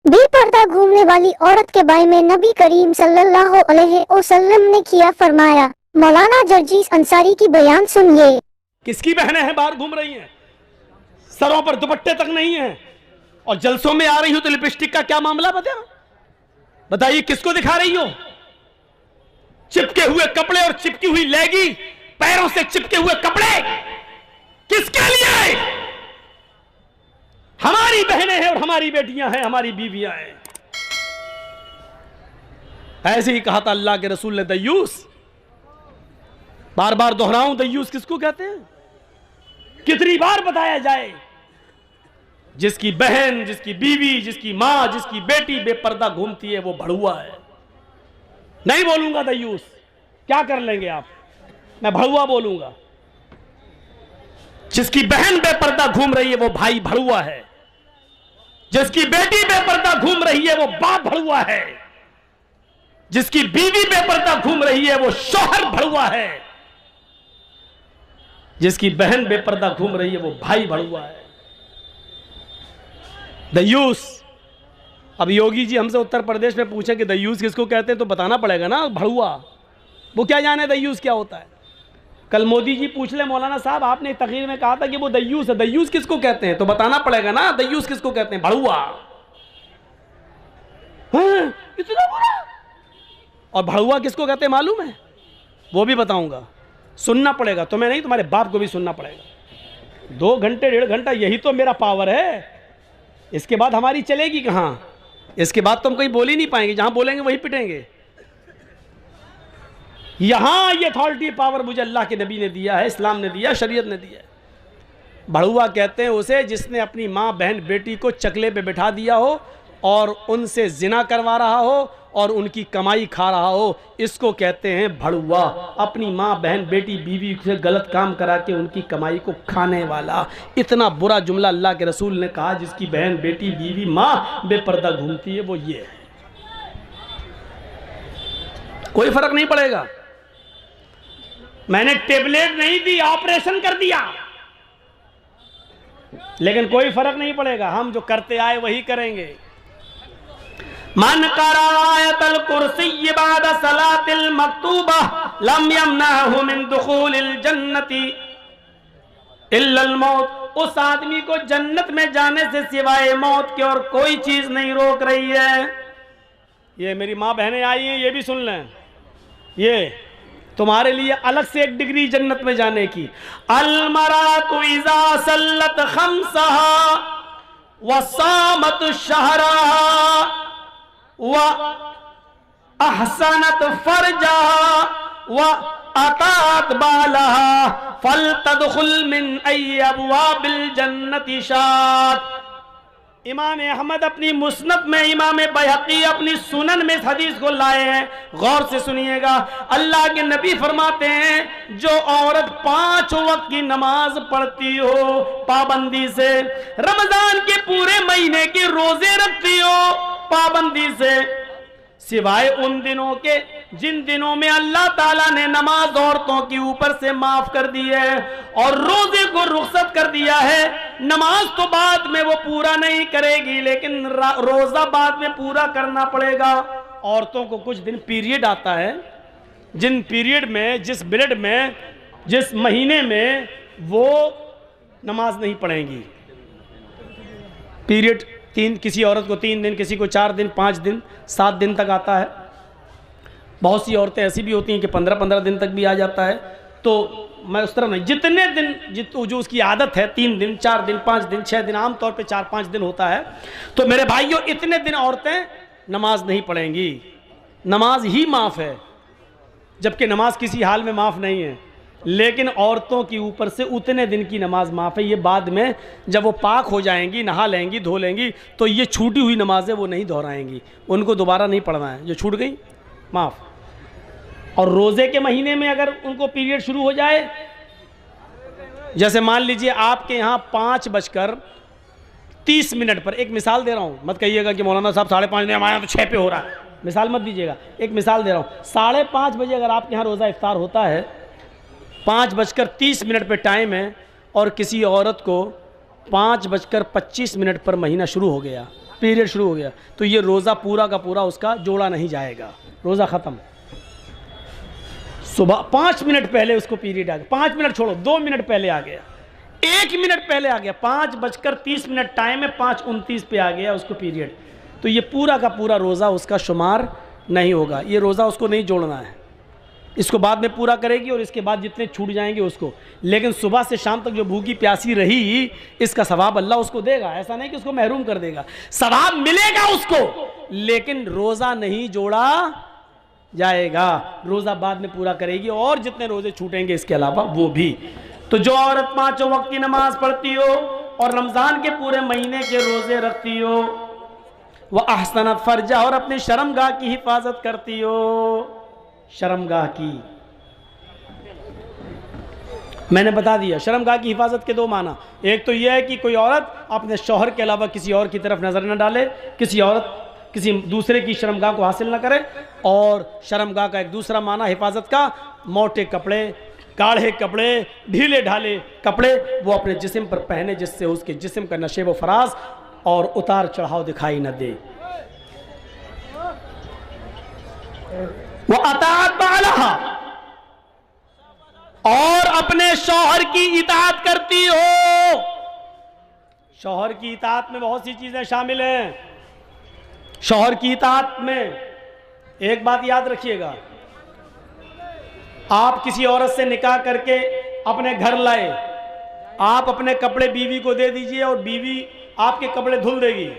بے پردہ گھومنے والی عورت کے بارے میں نبی کریم صلی اللہ علیہ وسلم نے کیا فرمایا۔ مولانا جرجیس انصاری کی بیان سنیے۔ کس کی بہنیں ہیں باہر گھوم رہی ہیں، سروں پر دوپٹے تک نہیں ہیں، اور جلسوں میں آ رہی ہو تو لپسٹک کا کیا معاملہ بتائیے کس کو دکھا رہی ہو؟ چپکے ہوئے کپڑے اور چپکی ہوئی لیگی، پیروں سے چپکے ہوئے کپڑے کس کے لیے؟ ہماری بہنیں ہیں اور ہماری بیٹیاں ہیں، ہماری بیویاں ہیں۔ ایسے ہی کہا تھا اللہ کے رسول نے دیوس، بار بار دہراؤں دیوس کس کو کہتے ہیں؟ کتنی بار بتایا جائے؟ جس کی بہن، جس کی بیوی، جس کی ماں، جس کی بیٹی بے پردہ گھومتی ہے وہ بھڑوا ہے۔ نہیں بولوں گا دیوس، کیا کر لیں گے آپ؟ میں بھڑوا بولوں گا۔ جس کی بہن بے پردہ گھوم رہی ہے وہ بھائی بھڑوا ہے، جس کی بیٹی بے پردہ گھوم رہی ہے وہ باپ بھڑوا ہے، جس کی بیوی بے پردہ گھوم رہی ہے وہ شوہر بھڑوا ہے، جس کی بہن بے پردہ گھوم رہی ہے وہ بھائی بھڑوا ہے۔ دیوس، اب یوگی جی ہم سے اتر پردیش میں پوچھیں کہ دیوس کس کو کہتے ہیں تو بتانا پڑے گا نا، بھڑوا۔ وہ کیا جانے دیوس کیا ہوتا ہے؟ کل مودی جی پوچھ لیں مولانا صاحب آپ نے ایک تقریر میں کہا تھا کہ وہ دیوس ہے، دیوس کس کو کہتے ہیں تو بتانا پڑے گا نا، دیوس کس کو کہتے ہیں؟ بھڑوا۔ اتنا برا؟ اور بھڑوا کس کو کہتے ہیں معلوم ہے؟ وہ بھی بتاؤں گا، سننا پڑے گا، تمہیں نہیں تمہارے باپ کو بھی سننا پڑے گا۔ 2 گھنٹے 1.5 گھنٹہ یہی تو میرا پاور ہے، اس کے بعد ہماری چلے گی کہاں؟ اس کے بعد تو ہم کہیں بول ہی نہیں پائیں گے، جہاں بولیں گے وہی پٹیں گے۔ یہاں یہ اتھارٹی پاور مجھے اللہ کے نبی نے دیا ہے، اسلام نے دیا، شریعت نے دیا ہے۔ بھڑوا کہتے ہیں اسے جس نے اپنی ماں بہن بیٹی کو چکلے پہ بٹھا دیا ہو اور ان سے زنا کروا رہا ہو اور ان کی کمائی کھا رہا ہو، اس کو کہتے ہیں بھڑوا۔ اپنی ماں بہن بیٹی بیوی سے غلط کام کرا کے ان کی کمائی کو کھانے والا۔ اتنا برا جملہ اللہ کے رسول نے کہا، جس کی بہن بیٹی بیوی ماں بے پردہ گھومتی ہے وہ یہ ہے۔ کوئی فرق نہیں پڑے گا، میں نے ٹیبلیٹ نہیں دی، آپریشن کر دیا، لیکن کوئی فرق نہیں پڑے گا، ہم جو کرتے آئے وہی کریں گے۔ من قرأ آیت الکرسی بعد صلاة المکتوبہ لم یمنعہ من دخول الجنت الا الموت۔ اس آدمی کو جنت میں جانے سے سوائے موت کے اور کوئی چیز نہیں روک رہی ہے۔ یہ میری ماں بہنیں آئی ہیں، یہ بھی سن لیں، یہ تمہارے لیے الگ سے ایک ڈگری جنت میں جانے کی۔ المرأۃ اذا صلت خمسہا وصامت شہرہا وَأَحْسَنَتْ فَرْجَهَا وَأَطَاعَتْ بَالَهَا فَلْتَدْخُلْ مِنْ أَيِّ أَبْوَابِ الْجَنَّةِ شَاءَتْ۔ امام احمد اپنی مسند میں، امام بیہقی اپنی سنن میں اس حدیث کو لائے ہیں، غور سے سنیے گا۔ اللہ کے نبی فرماتے ہیں جو عورت 5 وقت کی نماز پڑھتی ہو پابندی سے، رمضان کے پورے مہینے کے روزے رکھتی ہو پابندی سے، سوائے ان دنوں کے جن دنوں میں اللہ تعالیٰ نے نماز عورتوں کی اوپر سے معاف کر دی ہے اور روزے کو رخصت کر دیا ہے۔ نماز تو بعد میں وہ پورا نہیں کرے گی، لیکن روزہ بعد میں پورا کرنا پڑے گا۔ عورتوں کو کچھ دن پیریڈ آتا ہے، جن پیریڈ میں، جس بلڈ میں، جس مہینے میں وہ نماز نہیں پڑھیں گی۔ پیریڈ کسی عورت کو 3 دن، کسی کو 4 دن، 5 دن، 7 دن تک آتا ہے۔ بہت سی عورتیں ایسی بھی ہوتی ہیں کہ 15 دن تک بھی آ جاتا ہے۔ تو میں اس طرح نہیں، جتنے دن جو اس کی عادت ہے، 3 دن، 4 دن، 5 دن، 6 دن، عام طور پہ 4-5 دن ہوتا ہے، تو میرے بھائیوں اتنے دن عورتیں نماز نہیں پڑھیں گی، نماز ہی معاف ہے، جبکہ نماز کسی حال میں معاف نہیں ہے، لیکن عورتوں کی اوپر سے اتنے دن کی نماز معاف ہے۔ یہ بعد میں جب وہ پاک ہو جائیں گی، نہا لیں گی، دھو لیں گی، تو یہ چھوٹی ہوئی نمازیں وہ نہیں دہرائیں گی، ان کو دوبارہ نہیں پڑھنا ہے، جو چھوٹ گئی معاف۔ اور روزے کے مہینے میں اگر ان کو پیریڈ شروع ہو جائے، جیسے مان لیجئے آپ کے یہاں 5:30 پر، ایک مثال دے رہا ہوں، مت کہیے گا کہ مولانا صاحب 5:30 نہیں، ہمارے یہاں تو 6 پہ ہو رہا ہے، مثال مت دیجیے گا، ایک مثال دے رہا ہوں۔ 5:30 بجے اگر آپ کے یہاں روزہ افطار ہوتا ہے، 5:30 پہ ٹائم ہے، اور کسی عورت کو 5:25 پر مہینہ شروع ہو گیا، پیریڈ شروع ہو گیا تو یہ روزہ پورا کا پورا اس کا جوڑا نہیں جائے گا، روزہ ختم۔ صبح 5 منٹ پہلے اس کو پیریڈ آ گیا، 5 منٹ چھوڑو 2 منٹ پہلے آ گیا، 1 منٹ پہلے آ گیا، 5:30 ٹائم ہے، 5:29 پہ آ گیا اس کو پیریڈ، تو یہ پورا کا پورا روزہ اس کا شمار نہیں ہوگا، یہ روزہ اس کو نہیں جوڑنا ہے، اس کو بعد میں پورا کرے گی اور اس کے بعد جتنے چھوٹ جائیں گے اس کو، لیکن صبح سے شام تک جو بھوکی پیاسی رہی اس کا ثواب اللہ اس کو دے گا، ایسا نہیں کہ اس کو محروم کر دے گا، ثواب ملے گا اس کو، لیکن روزہ نہیں جوڑا جائے گا، روزہ بعد میں پورا کرے گی اور جتنے روزے چھوٹیں گے اس کے علاوہ وہ بھی۔ تو جو عورت 5 وقت کی نماز پڑھتی ہو اور رمضان کے پورے مہینے کے روزے رکھتی ہو، وہ احسنت فرجہ، اور اپنی شرمگاہ کی حفاظت کرتی ہو، شرمگاہ کی، میں نے بتا دیا شرمگاہ کی حفاظت کے 2 معنی، ایک تو یہ ہے کہ کوئی عورت اپنے شوہر کے علاوہ کسی اور کی طرف نظر نہ ڈالے، کسی عورت کسی دوسرے کی شرمگاہ کو حاصل نہ کرے، اور شرمگاہ کا ایک دوسرا معنی حفاظت کا، موٹے کپڑے، گاڑھے کپڑے، ڈھیلے ڈھالے کپڑے وہ اپنے جسم پر پہنے جس سے اس کے جسم کا نشیب و فراز اور اتار چڑھاؤ دکھائی نہ دے۔ وَأَطَاعَتْ بَعْلَهَا، اور اپنے شوہر کی اطاعت کرتی ہو، شوہر کی اطاعت میں بہت سی چیزیں شامل ہیں، شوہر کی اطاعت میں ایک بات یاد رکھیے گا، آپ کسی عورت سے نکاح کر کے اپنے گھر لائے، آپ اپنے کپڑے بیوی کو دے دیجئے اور بیوی آپ کے کپڑے دھل دے گی،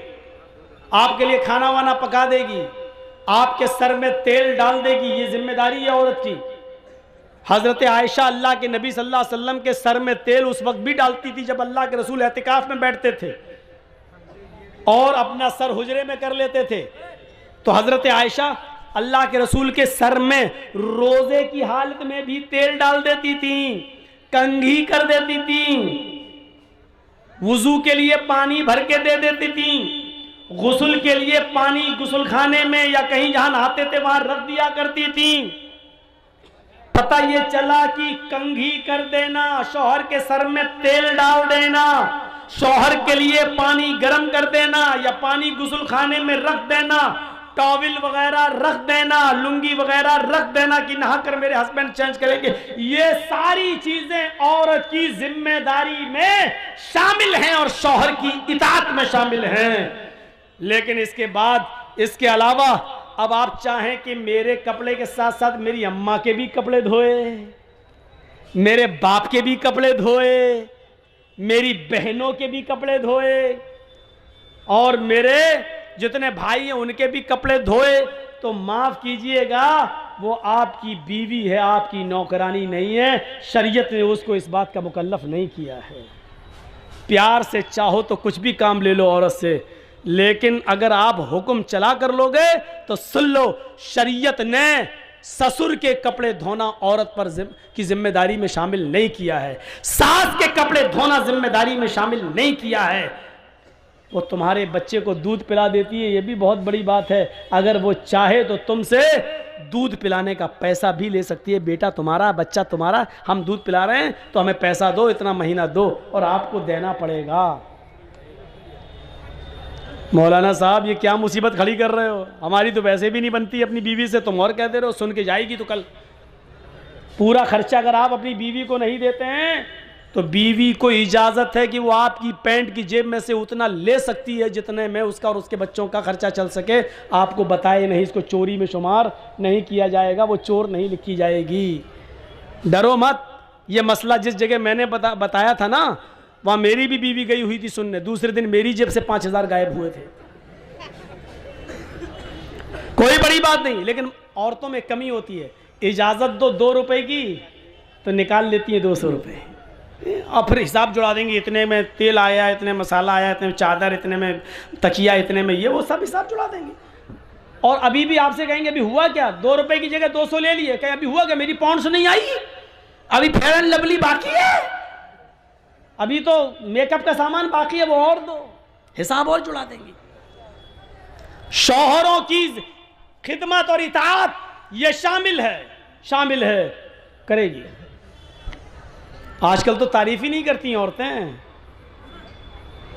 آپ کے لیے کھانا وانا پکا دے گی، آپ کے سر میں تیل ڈال دے گی، یہ ذمہ داری ہے عورت کی۔ حضرت عائشہ اللہ کے نبی صلی اللہ علیہ وسلم کے سر میں تیل اس وقت بھی ڈالتی تھی جب اللہ کے رسول اعتکاف میں بیٹھتے تھے اور اپنا سر حجرے میں کر لیتے تھے، تو حضرت عائشہ اللہ کے رسول کے سر میں روزے کی حالت میں بھی تیل ڈال دیتی تھیں، کنگھی کر دیتی تھیں، وضو کے لیے پانی بھر کے دے دیتی تھیں، غسل کے لیے پانی غسل خانے میں یا کہیں جہاں نہاتے تھے وہاں رکھ دیا کرتی تھیں۔ پتہ یہ چلا کہ کنگھی کر دینا، شوہر کے سر میں تیل ڈال دینا، شوہر کے لیے پانی گرم کر دینا یا پانی غسل خانے میں رکھ دینا، ٹاول وغیرہ رکھ دینا، لنگی وغیرہ رکھ دینا کہ نہا کر میرے ہسبینڈ چینج کریں گے، یہ ساری چیزیں عورت کی ذمہ داری میں شامل ہیں اور شوہر کی اطاعت میں شامل ہیں۔ لیکن اس کے بعد اس کے علاوہ اب آپ چاہیں کہ میرے کپڑے کے ساتھ ساتھ میری اماں کے بھی کپڑے دھوئے، میرے باپ کے بھی کپڑے دھوئے، میری بہنوں کے بھی کپڑے دھوئے اور میرے جتنے بھائی ہیں ان کے بھی کپڑے دھوئے، تو معاف کیجئے گا وہ آپ کی بیوی ہے، آپ کی نوکرانی نہیں ہے، شریعت نے اس کو اس بات کا مکلف نہیں کیا ہے۔ پیار سے چاہو تو کچھ بھی کام لے لو عورت سے، لیکن اگر آپ حکم چلا کر لوگے تو سن لو شریعت نے سسر کے کپڑے دھونا عورت پر کی ذمہ داری میں شامل نہیں کیا ہے، ساس کے کپڑے دھونا ذمہ داری میں شامل نہیں کیا ہے۔ وہ تمہارے بچے کو دودھ پلا دیتی ہے، یہ بھی بہت بڑی بات ہے، اگر وہ چاہے تو تم سے دودھ پلانے کا پیسہ بھی لے سکتی ہے، بیٹا تمہارا، بچہ تمہارا، ہم دودھ پلا رہے ہیں تو ہمیں پیسہ دو، اتنا مہینہ دو، اور آپ کو دینا پڑے گا۔ مولانا صاحب یہ کیا مصیبت کھڑی کر رہے ہو، ہماری تو ویسے بھی نہیں بنتی اپنی بیوی سے، تم اور کہتے رہو سن کے جائے گی تو کل پورا خرچہ اگر آپ اپنی بیوی کو نہیں دیتے ہیں تو بیوی کو اجازت ہے کہ وہ آپ کی پینٹ کی جیب میں سے اتنا لے سکتی ہے جتنے میں اس کا اور اس کے بچوں کا خرچہ چل سکے، آپ کو بتائے نہیں، اس کو چوری میں شمار نہیں کیا جائے گا، وہ چور نہیں لکھی جائے گی۔ ڈرو مت، یہ مسئلہ جس جگہ میں نے بتایا تھا نا وہاں میری بھی بیوی گئی ہوئی تھی سننے، دوسرے دن میری جیب سے 5000 غائب ہوئے تھے۔ کوئی بڑی بات نہیں، لیکن عورتوں میں کمی ہوتی ہے، اجازت دو 2 روپے کی تو نکال لیتی ہیں 200 روپے، اور پھر حساب جڑا دیں گے، اتنے میں تیل آیا، اتنے مسالہ آیا، اتنے میں چادر، اتنے میں تکیہ، اتنے میں یہ، وہ سب حساب جڑا دیں گے۔ اور ابھی بھی آپ سے کہیں گے ابھی ہوا کیا، 2 روپے کی جگہ 200 لے لیے، کہ ابھی ہوا کیا، میری پاؤنڈس نہیں آئی، ابھی فیئر اینڈ لولی باقی ہے، ابھی تو میک اپ کا سامان باقی ہے، وہ اور دو، حساب اور جڑا دیں گے۔ شوہروں کی خدمت اور اطاعت یہ شامل ہے، کرے گی۔ آج کل تو تعریف ہی نہیں کرتی عورتیں،